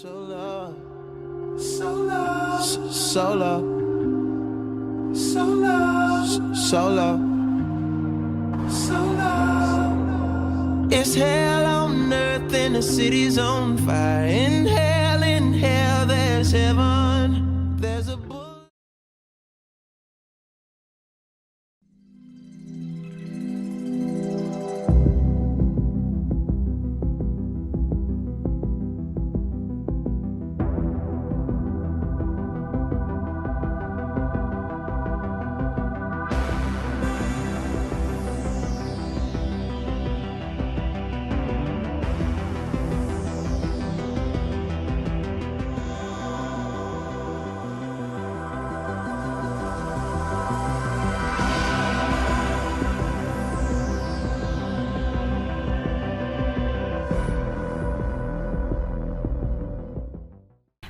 Solo, solo, solo, solo, solo, solo. It's hell on earth and the city's on fire. In hell, there's heaven. There's a book.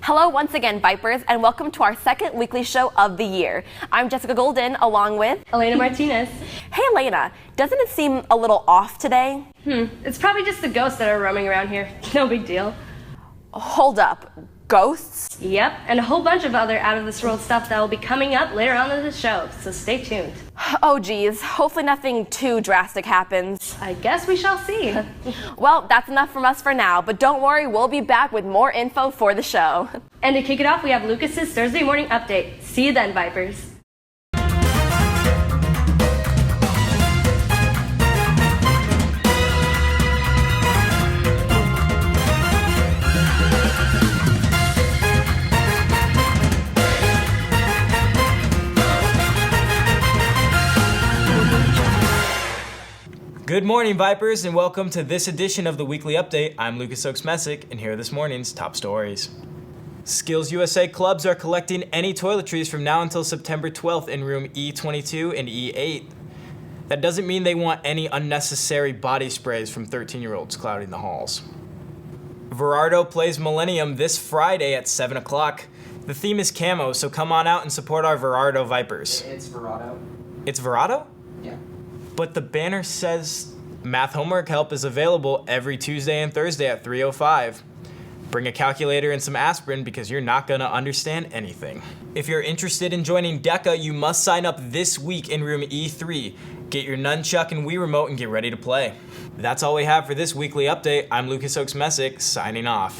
Hello once again, Vipers, and welcome to our second weekly show of the year. I'm Jessica Golden, along with Elena Martinez. Hey Elena, doesn't it seem a little off today? It's probably just the ghosts that are roaming around here. No big deal. Hold up, ghosts? Yep, and a whole bunch of other out-of-this-world stuff that will be coming up later on in the show, so stay tuned. Oh geez, hopefully nothing too drastic happens. I guess we shall see. Well, that's enough from us for now, but don't worry, we'll be back with more info for the show. And to kick it off, we have Lucas's Thursday morning update. See you then, Vipers. Good morning, Vipers, and welcome to this edition of the Weekly Update. I'm Lucas Oaks-Messick, and here are this morning's top stories. Skills USA clubs are collecting any toiletries from now until September 12th in room E22 and E8. That doesn't mean they want any unnecessary body sprays from 13-year-olds clouding the halls. Verardo plays Millennium this Friday at 7 o'clock. The theme is camo, so come on out and support our Verardo Vipers. It's Verado. It's Verado? Yeah. But the banner says math homework help is available every Tuesday and Thursday at 3:05. Bring a calculator and some aspirin because you're not gonna understand anything. If you're interested in joining DECA, you must sign up this week in room E3. Get your nunchuck and Wii remote and get ready to play. That's all we have for this weekly update. I'm Lucas Oaks-Messick, signing off.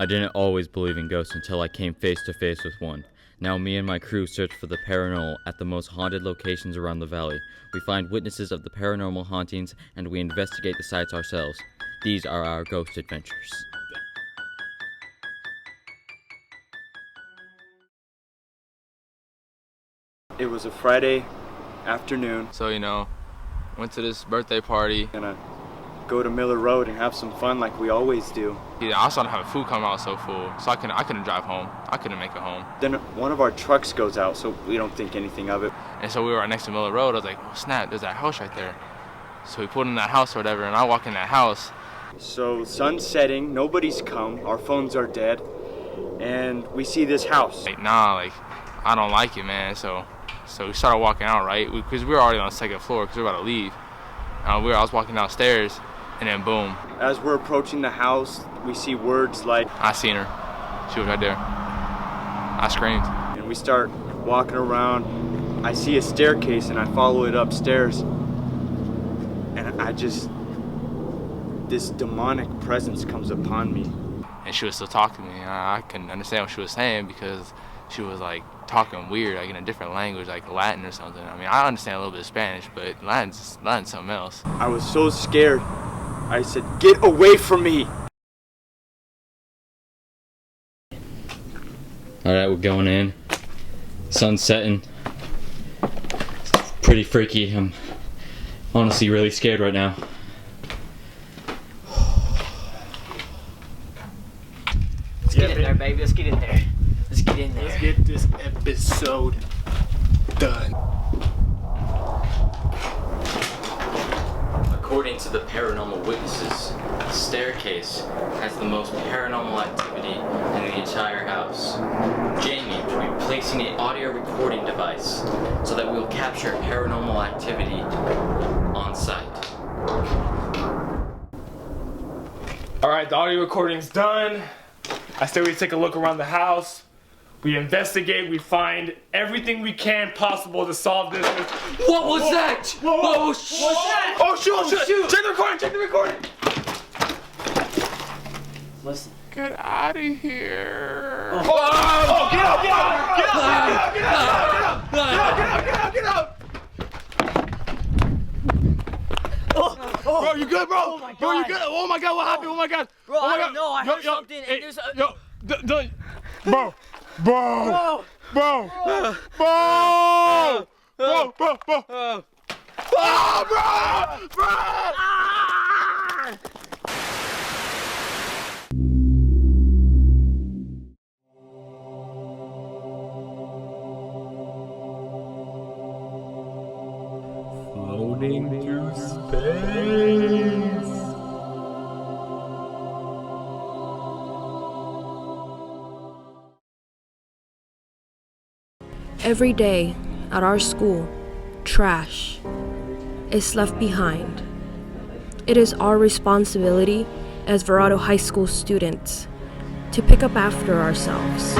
I didn't always believe in ghosts until I came face to face with one. Now me and my crew search for the paranormal at the most haunted locations around the valley. We find witnesses of the paranormal hauntings and we investigate the sites ourselves. These are our ghost adventures. It was a Friday afternoon. So, went to this birthday party. Gonna go to Miller Road and have some fun like we always do. Yeah, I started having food come out so full, so I couldn't drive home. I couldn't make it home. Then one of our trucks goes out, so we don't think anything of it. And so we were right next to Miller Road. I was like, oh snap, there's that house right there. So we pulled in that house or whatever, and I walk in that house. So sun's setting, nobody's come, our phones are dead, and we see this house. I don't like it, man. So we started walking out, right? Because we were already on the second floor because we were about to leave. I was walking downstairs, and then boom. As we're approaching the house, we see words like, I seen her. She was right there. I screamed. And we start walking around. I see a staircase, and I follow it upstairs. And this demonic presence comes upon me. And she was still talking to me. I couldn't understand what she was saying because she was like talking weird, like in a different language, like Latin or something. I mean, I understand a little bit of Spanish, but Latin's something else. I was so scared. I said, "Get away from me!" Alright, we're going in. Sun's setting. It's pretty freaky. I'm honestly really scared right now. get in there, baby. Let's get in there. Let's get in there. Let's get this episode done. According to the paranormal witnesses, the staircase has the most paranormal activity in the entire house. Jamie will be placing an audio recording device so that we will capture paranormal activity on site. Alright, the audio recording's done. I say we take a look around the house. We investigate, we find everything we can possible to solve this. What was that? Whoa, what's that? Oh, shoot. Check the recording. Listen. Get out of here. Oh, get out. Bro, you good, bro? Oh my God. Bro, you good? Oh my God, what happened? Oh my God. Bro, oh my I don't God. know. I heard something. And there's a... Bro. Floating through space. Every day at our school, trash is left behind. It is our responsibility as Verado High School students to pick up after ourselves,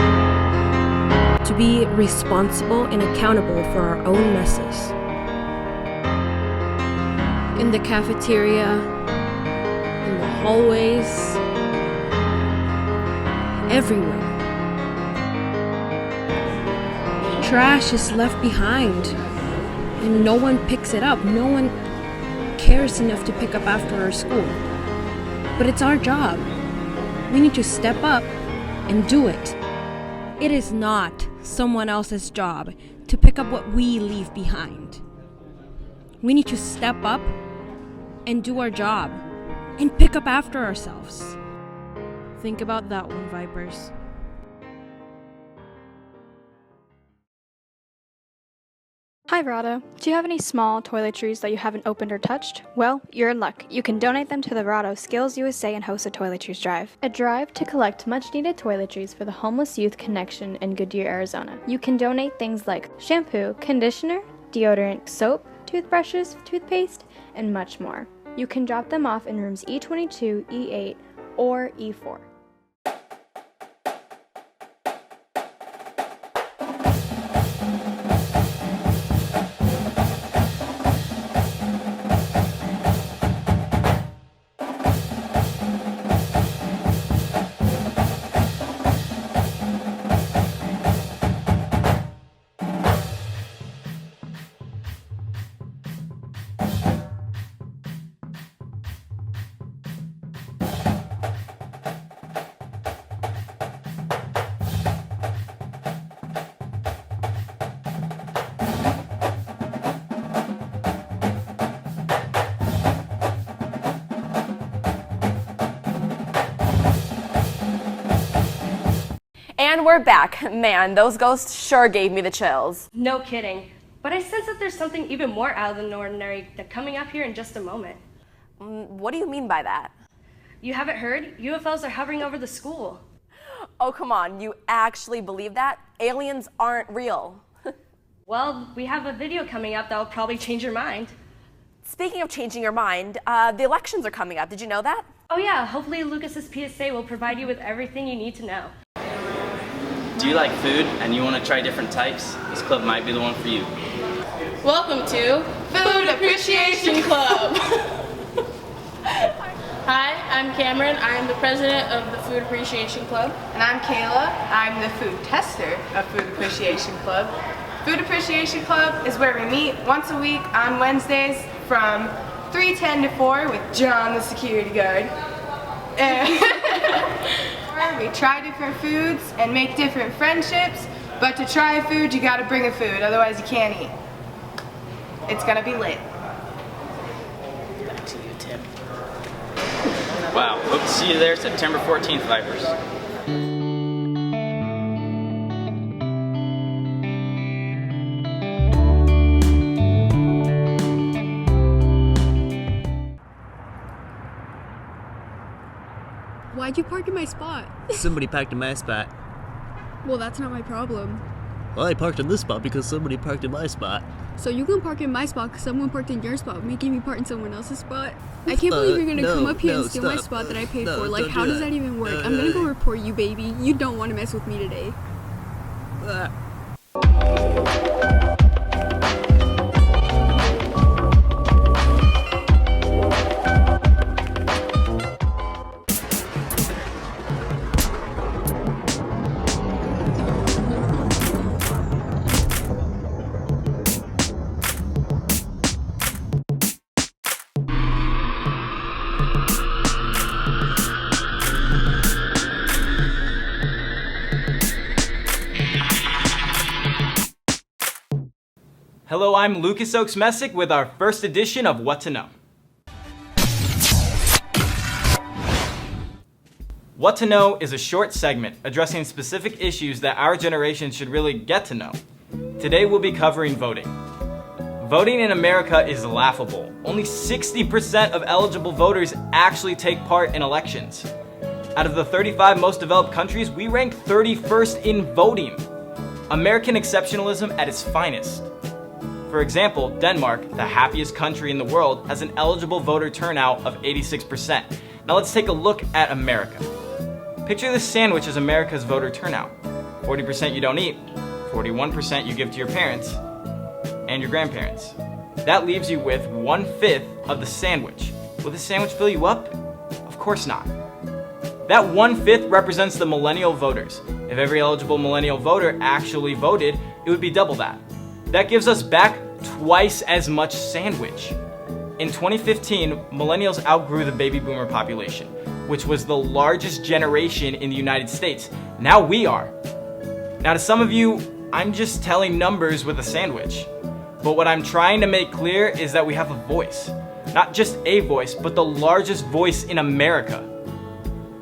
to be responsible and accountable for our own messes. In the cafeteria, in the hallways, everywhere. Trash is left behind and no one picks it up. No one cares enough to pick up after our school. But it's our job. We need to step up and do it. It is not someone else's job to pick up what we leave behind. We need to step up and do our job and pick up after ourselves. Think about that one, Vipers. Hi Verado, do you have any small toiletries that you haven't opened or touched? Well, you're in luck. You can donate them to the Verado Skills USA and host a toiletries drive. A drive to collect much needed toiletries for the Homeless Youth Connection in Goodyear, Arizona. You can donate things like shampoo, conditioner, deodorant, soap, toothbrushes, toothpaste, and much more. You can drop them off in rooms E22, E8, or E4. And we're back. Man, those ghosts sure gave me the chills. No kidding. But I sense that there's something even more out of the ordinary that's coming up here in just a moment. What do you mean by that? You haven't heard? UFOs are hovering over the school. Oh, come on. You actually believe that? Aliens aren't real. Well, we have a video coming up that will probably change your mind. Speaking of changing your mind, the elections are coming up. Did you know that? Oh yeah, hopefully Lucas's PSA will provide you with everything you need to know. Do you like food and you want to try different types? This club might be the one for you. Welcome to Food Appreciation Club. Hi, I'm Cameron. I'm the president of the Food Appreciation Club. And I'm Kayla. I'm the food tester of Food Appreciation Club. Food Appreciation Club is where we meet once a week on Wednesdays from 3:10 to 4 with John, the security guard. We try different foods and make different friendships, but to try a food, you gotta bring a food, otherwise you can't eat. It's gonna be lit. Back to you, Tim. Wow, hope to see you there September 14th, Vipers. Why'd you park in my spot? Somebody parked in my spot. Well, that's not my problem. Well, I parked in this spot because somebody parked in my spot. So you can park in my spot because someone parked in your spot, making me park in someone else's spot? I can't believe you're gonna come up here and steal my spot that I paid for. Like, how does that even work? I'm gonna go report you, baby. You don't want to mess with me today. Hello, I'm Lucas Oaks Messick with our first edition of What to Know. What to Know is a short segment addressing specific issues that our generation should really get to know. Today we'll be covering voting. Voting in America is laughable. Only 60% of eligible voters actually take part in elections. Out of the 35 most developed countries, we rank 31st in voting. American exceptionalism at its finest. For example, Denmark, the happiest country in the world, has an eligible voter turnout of 86%. Now let's take a look at America. Picture this sandwich as America's voter turnout. 40% you don't eat, 41% you give to your parents and your grandparents. That leaves you with 1/5 of the sandwich. Will the sandwich fill you up? Of course not. That 1/5 represents the millennial voters. If every eligible millennial voter actually voted, it would be double that. That gives us back twice as much sandwich. In 2015, millennials outgrew the baby boomer population, which was the largest generation in the United States. Now we are. Now to some of you, I'm just telling numbers with a sandwich. But what I'm trying to make clear is that we have a voice. Not just a voice, but the largest voice in America.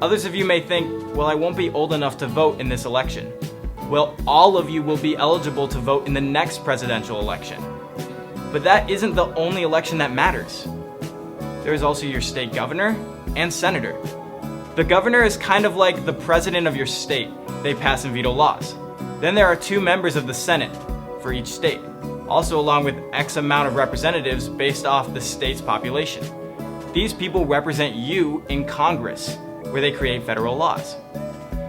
Others of you may think, well, I won't be old enough to vote in this election. Well, all of you will be eligible to vote in the next presidential election. But that isn't the only election that matters. There is also your state governor and senator. The governor is kind of like the president of your state. They pass and veto laws. Then there are 2 members of the Senate for each state, also along with X amount of representatives based off the state's population. These people represent you in Congress, where they create federal laws.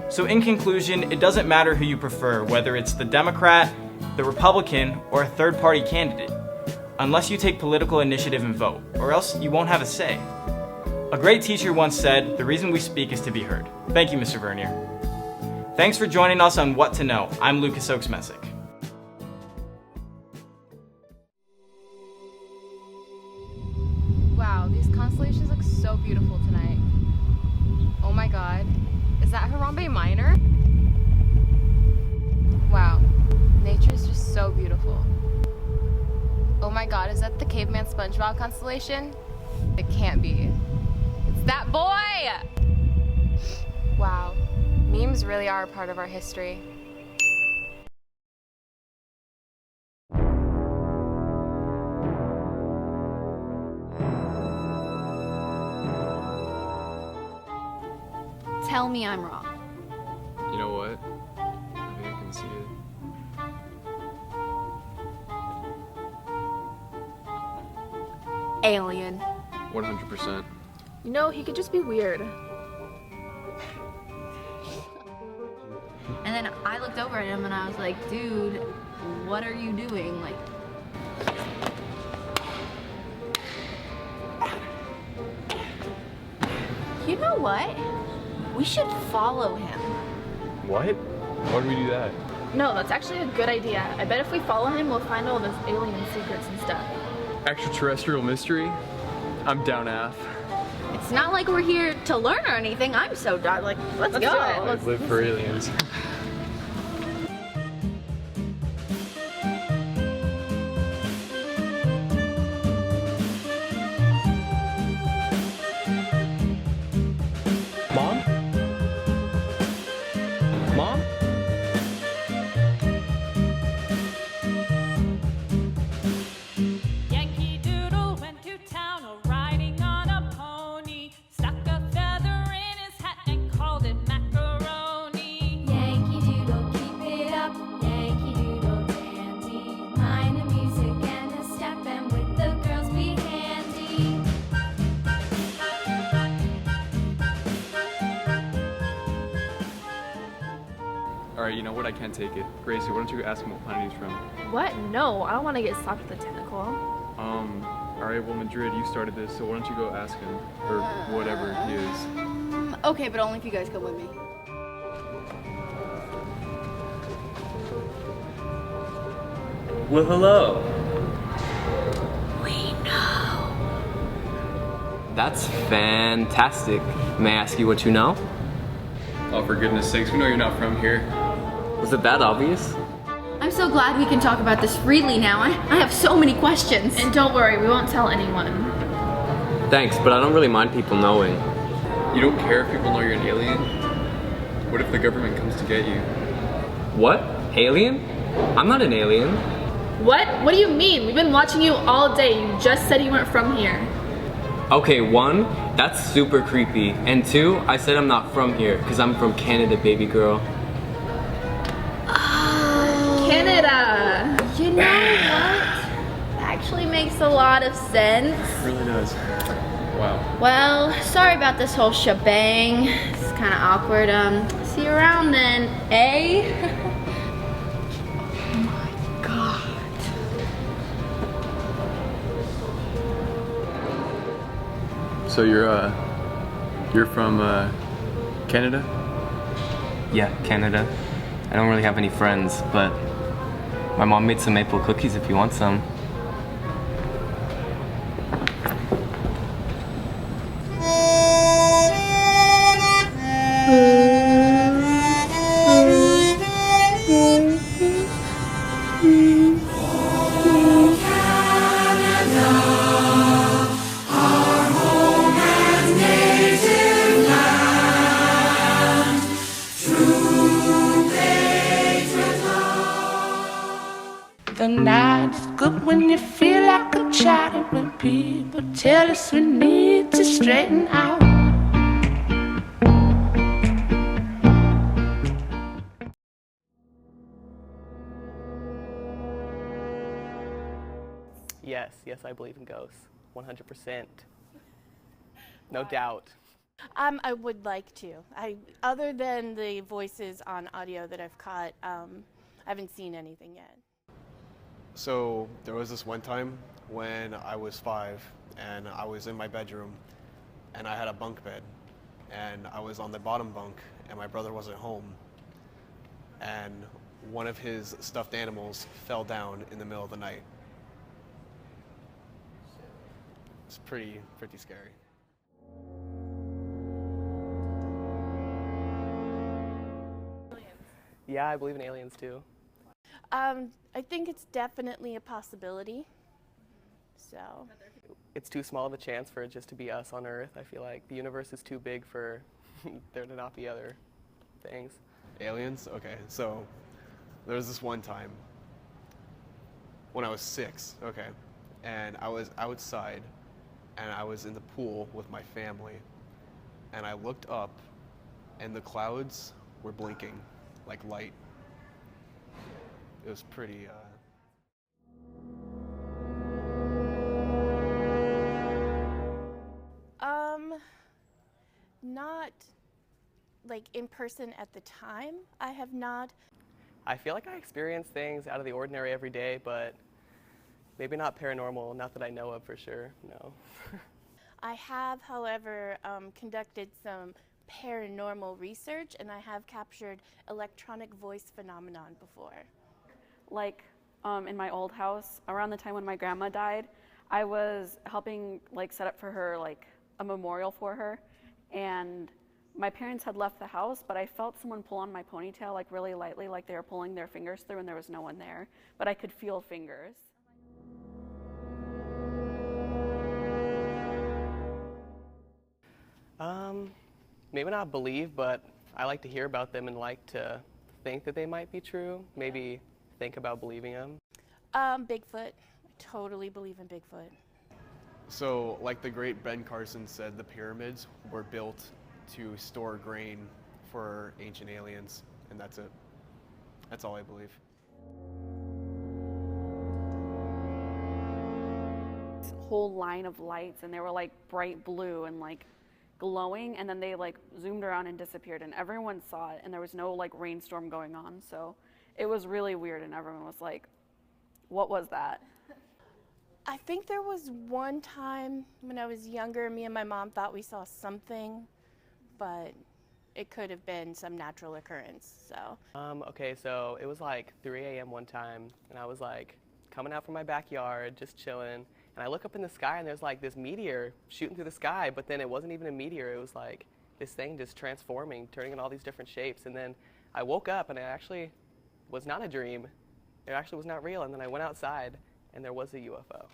So in conclusion, it doesn't matter who you prefer, whether it's the Democrat, the Republican, or a third-party candidate, unless you take political initiative and vote, or else you won't have a say. A great teacher once said, the reason we speak is to be heard. Thank you, Mr. Vernier. Thanks for joining us on What to Know. I'm Lucas Oaks Messick. Wow, these constellations look so beautiful tonight. Oh my god. Is that Harambe Minor? Wow, nature is just so beautiful. Oh my god, is that the Caveman SpongeBob constellation? It can't be. It's that boy! Wow, memes really are a part of our history. Tell me I'm wrong. You know what? I think I can see it. Alien. 100%. You know, he could just be weird. And then I looked over at him and I was like, dude, what are you doing? Like, you know what? We should follow him. What? Why would we do that? No, that's actually a good idea. I bet if we follow him, we'll find all those alien secrets and stuff. Extraterrestrial mystery? I'm down AF. It's not like we're here to learn or anything. I'm so done. Like, let's go. I live for aliens. Mom? Mom? Yankee Doodle went to town riding on a pony, stuck a feather in his hat and Alright, you know what? I can't take it. Gracie, why don't you go ask him what planet he's from? What? No, I don't want to get slapped with a tentacle. Alright, well, Madrid, you started this, so why don't you go ask him? Or whatever he is. Okay, but only if you guys come with me. Well, hello. We know. That's fantastic. May I ask you what you know? Oh, for goodness sakes, we know you're not from here. Was it that obvious? I'm so glad we can talk about this freely now. I have so many questions. And don't worry, we won't tell anyone. Thanks, but I don't really mind people knowing. You don't care if people know you're an alien? What if the government comes to get you? What? Alien? I'm not an alien. What? What do you mean? We've been watching you all day. You just said you weren't from here. Okay, 1, that's super creepy. And 2, I said I'm not from here, because I'm from Canada, baby girl. Canada! You know what? Actually makes a lot of sense. It really does. Wow. Well, sorry about this whole shebang. It's kind of awkward. See you around then, eh? So you're from, Canada? Yeah, Canada. I don't really have any friends, but my mom made some maple cookies if you want some. The night's good when you feel like I'm chatting when people tell us we need to straighten out. Yes, I believe in ghosts. 100%. No doubt. I would like to. Other than the voices on audio that I've caught, I haven't seen anything yet. So there was this one time when I was 5 and I was in my bedroom and I had a bunk bed and I was on the bottom bunk and my brother wasn't home and one of his stuffed animals fell down in the middle of the night. It's pretty scary. Yeah, I believe in aliens too. I think it's definitely a possibility. So. It's too small of a chance for it just to be us on Earth. I feel like the universe is too big for there to not be other things. Aliens? Okay, so there was this one time when I was 6, okay, and I was outside and I was in the pool with my family and I looked up and the clouds were blinking like light. It was pretty, Not like in person at the time. I have not. I feel like I experience things out of the ordinary every day, but maybe not paranormal, not that I know of for sure, no. I have, however, conducted some paranormal research and I have captured electronic voice phenomenon before. Like in my old house, around the time when my grandma died, I was helping set up for her a memorial for her, and my parents had left the house, but I felt someone pull on my ponytail really lightly, like they were pulling their fingers through and there was no one there, but I could feel fingers. Maybe not believe, but I like to hear about them and like to think that they might be true. Maybe think about believing them. Bigfoot. I totally believe in Bigfoot. So like the great Ben Carson said, the pyramids were built to store grain for ancient aliens, and that's it. That's all I believe. This whole line of lights, and they were bright blue and glowing, and then they like zoomed around and disappeared, and everyone saw it, and there was no like rainstorm going on, so it was really weird, and everyone was like, what was that? I think there was one time when I was younger, me and my mom thought we saw something, but it could have been some natural occurrence, so. Okay, so it was like 3 a.m. one time, and I was like coming out from my backyard, just chilling, and I look up in the sky, and there's like this meteor shooting through the sky, but then it wasn't even a meteor, it was like this thing just transforming, turning in all these different shapes, and then I woke up, and it actually was not a dream. It actually was not real, and then I went outside, and there was a UFO.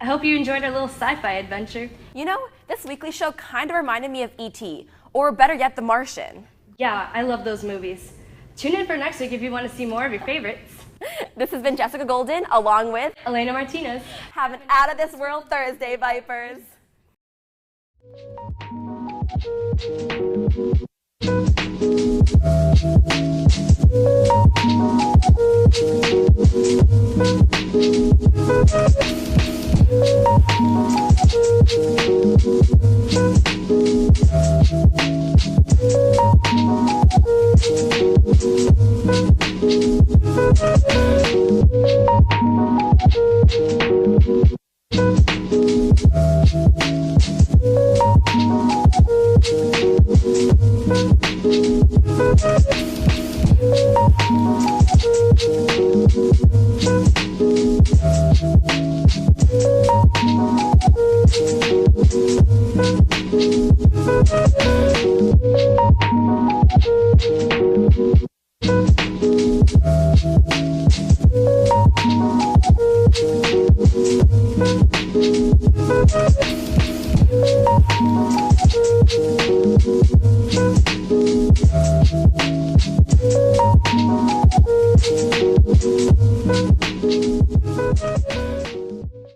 I hope you enjoyed our little sci-fi adventure. You know, this weekly show kind of reminded me of E.T., or better yet, The Martian. Yeah, I love those movies. Tune in for next week if you want to see more of your favorites. This has been Jessica Golden, along with Elena Martinez. Have an out-of-this-world Thursday, Vipers. Thank you.